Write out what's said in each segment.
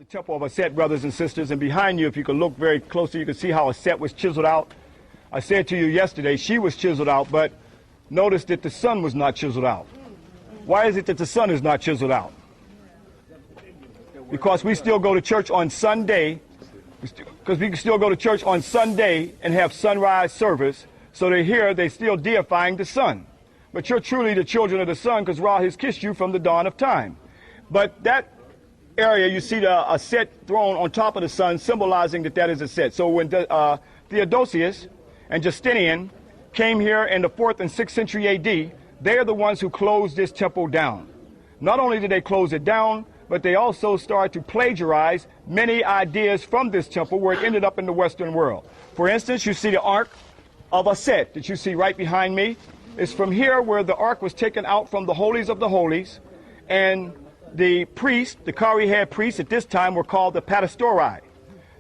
temple of Aset, brothers and sisters, and behind you, if you can look very closely, you can see how Aset was chiseled out. I said to you yesterday, she was chiseled out, but notice that the sun was not chiseled out. Why is it that the sun is not chiseled out? Because we still go to church on Sunday, because we can still go to church on Sunday and have sunrise service, so they're here, they're still deifying the sun. But you're truly the children of the sun, because Ra has kissed you from the dawn of time. But that area, you see the Aset throne on top of the sun, symbolizing that that is Aset. So when Theodosius and Justinian came here in the 4th and 6th century AD, they are the ones who closed this temple down. Not only did they close it down, but they also started to plagiarize many ideas from this temple where it ended up in the Western world. For instance, you see the Ark of Aset that you see right behind me. It's from here where the Ark was taken out from the Holies of the Holies, and the priests, the Kari head priests at this time were called the pastori.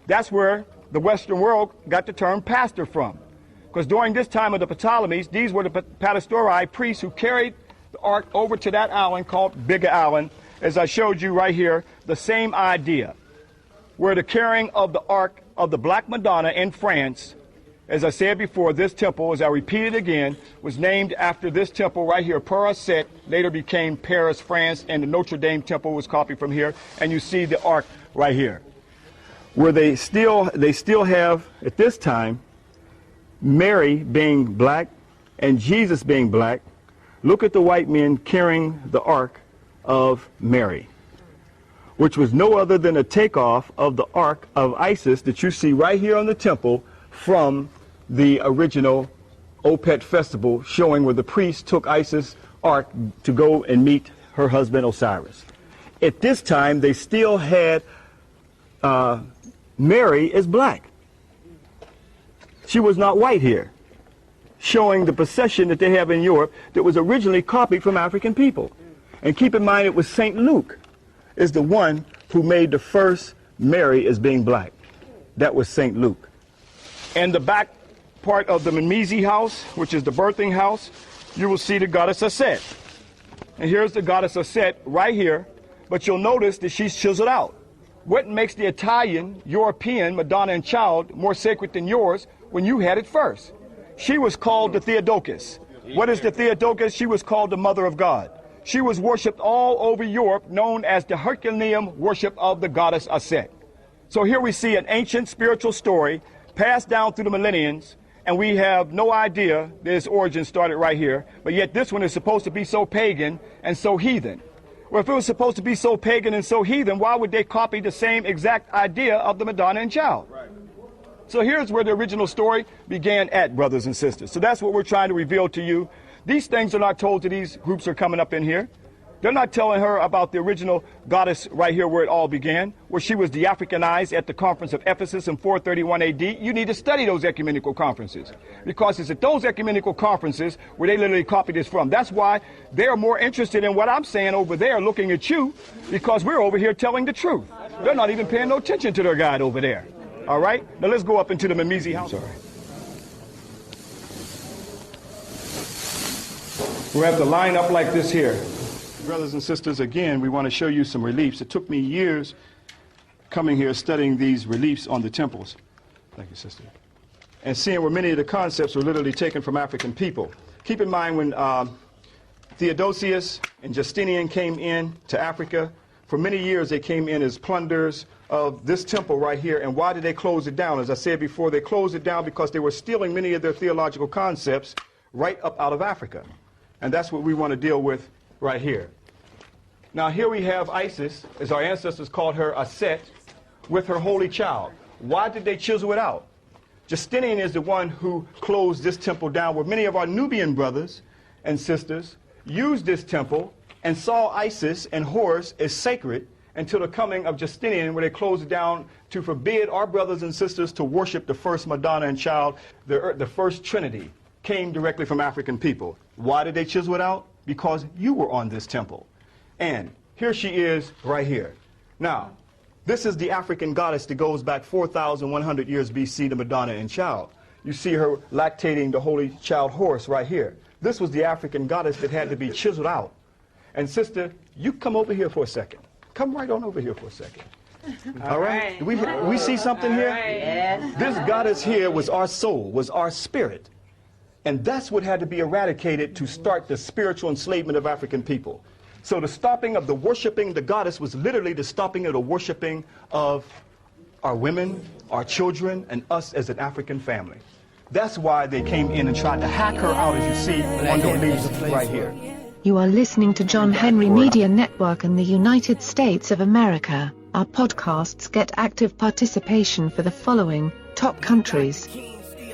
That's where the Western world got the term pastor from. Because during this time of the Ptolemies, these were the pastori priests who carried the Ark over to that island called Bigger Island. As I showed you right here, the same idea, where the carrying of the Ark of the Black Madonna in France, as I said before, this temple, as I repeat it again, was named after this temple right here, Père Aset, later became Paris, France, and the Notre Dame temple was copied from here. And you see the Ark right here, where they still have, at this time, Mary being black and Jesus being black. Look at the white men carrying the Ark of Mary, which was no other than a takeoff of the Ark of Isis that you see right here on the temple from the original Opet festival, showing where the priest took Isis' Ark to go and meet her husband Osiris. At this time, they still had Mary as black. She was not white here, showing the procession that they have in Europe that was originally copied from African people. And keep in mind, it was St. Luke is the one who made the first Mary as being black. That was St. Luke. And the back part of the Mimizi house, which is the birthing house, you will see the goddess Aset. And here's the goddess Aset right here, but you'll notice that she's chiseled out. What makes the Italian, European Madonna and Child more sacred than yours when you had it first? She was called the Theotokos. What is the Theotokos? She was called the Mother of God. She was worshipped all over Europe, known as the Herculean worship of the goddess Aset. So here we see an ancient spiritual story passed down through the millenniums, and we have no idea that its origin started right here, but yet this one is supposed to be so pagan and so heathen. Well, if it was supposed to be so pagan and so heathen, why would they copy the same exact idea of the Madonna and Child? Right. So here's where the original story began at, brothers and sisters. So that's what we're trying to reveal to you. These things are not told to these groups who are coming up in here. They're not telling her about the original goddess right here where it all began, where she was de-Africanized at the conference of Ephesus in 431 AD. You need to study those ecumenical conferences, because it's at those ecumenical conferences where they literally copied this from. That's why they're more interested in what I'm saying over there, looking at you, because we're over here telling the truth. They're not even paying no attention to their guide over there. All right? Now let's go up into the Mimizi house. Sorry. We have to line up like this here. Brothers and sisters, again, we want to show you some reliefs. It took me years coming here studying these reliefs on the temples. Thank you, sister. And seeing where many of the concepts were literally taken from African people. Keep in mind when Theodosius and Justinian came in to Africa, for many years they came in as plunderers of this temple right here. And why did they close it down? As I said before, they closed it down because they were stealing many of their theological concepts right up out of Africa. And that's what we want to deal with right here. Now here we have Isis, as our ancestors called her Aset, with her holy child. Why did they chisel it out? Justinian is the one who closed this temple down, where many of our Nubian brothers and sisters used this temple and saw Isis and Horus as sacred until the coming of Justinian, where they closed it down to forbid our brothers and sisters to worship the first Madonna and Child. The first Trinity came directly from African people. Why did they chisel it out? Because you were on this temple. And here she is right here. Now, this is the African goddess that goes back 4,100 years BC, the Madonna and Child. You see her lactating the holy child Horus right here. This was the African goddess that had to be chiseled out. And sister, you come over here for a second. Come right on over here for a second. All right? We see something here? Yes. This goddess here was our soul, was our spirit. And that's what had to be eradicated to start the spiritual enslavement of African people. So the stopping of the worshiping the goddess was literally the stopping of the worshiping of our women, our children, and us as an African family. That's why they came in and tried to hack her out, as you see on the leaves right here. You are listening to John Henry Media Network in the United States of America. Our podcasts get active participation for the following top countries: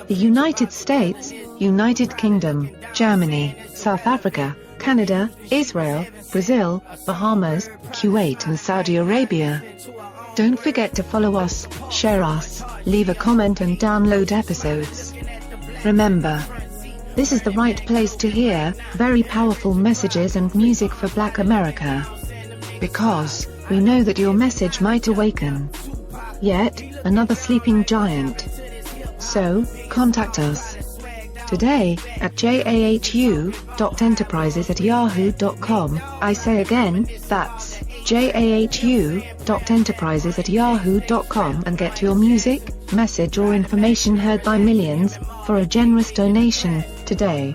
the United States, United Kingdom, Germany, South Africa, Canada, Israel, Brazil, Bahamas, Kuwait and Saudi Arabia. Don't forget to follow us, share us, leave a comment and download episodes. Remember, this is the right place to hear very powerful messages and music for Black America. Because we know that your message might awaken yet another sleeping giant. So, contact us today at jahu.enterprises@yahoo.com. I say again, that's jahu.enterprises@yahoo.com, and get your music, message or information heard by millions for a generous donation today.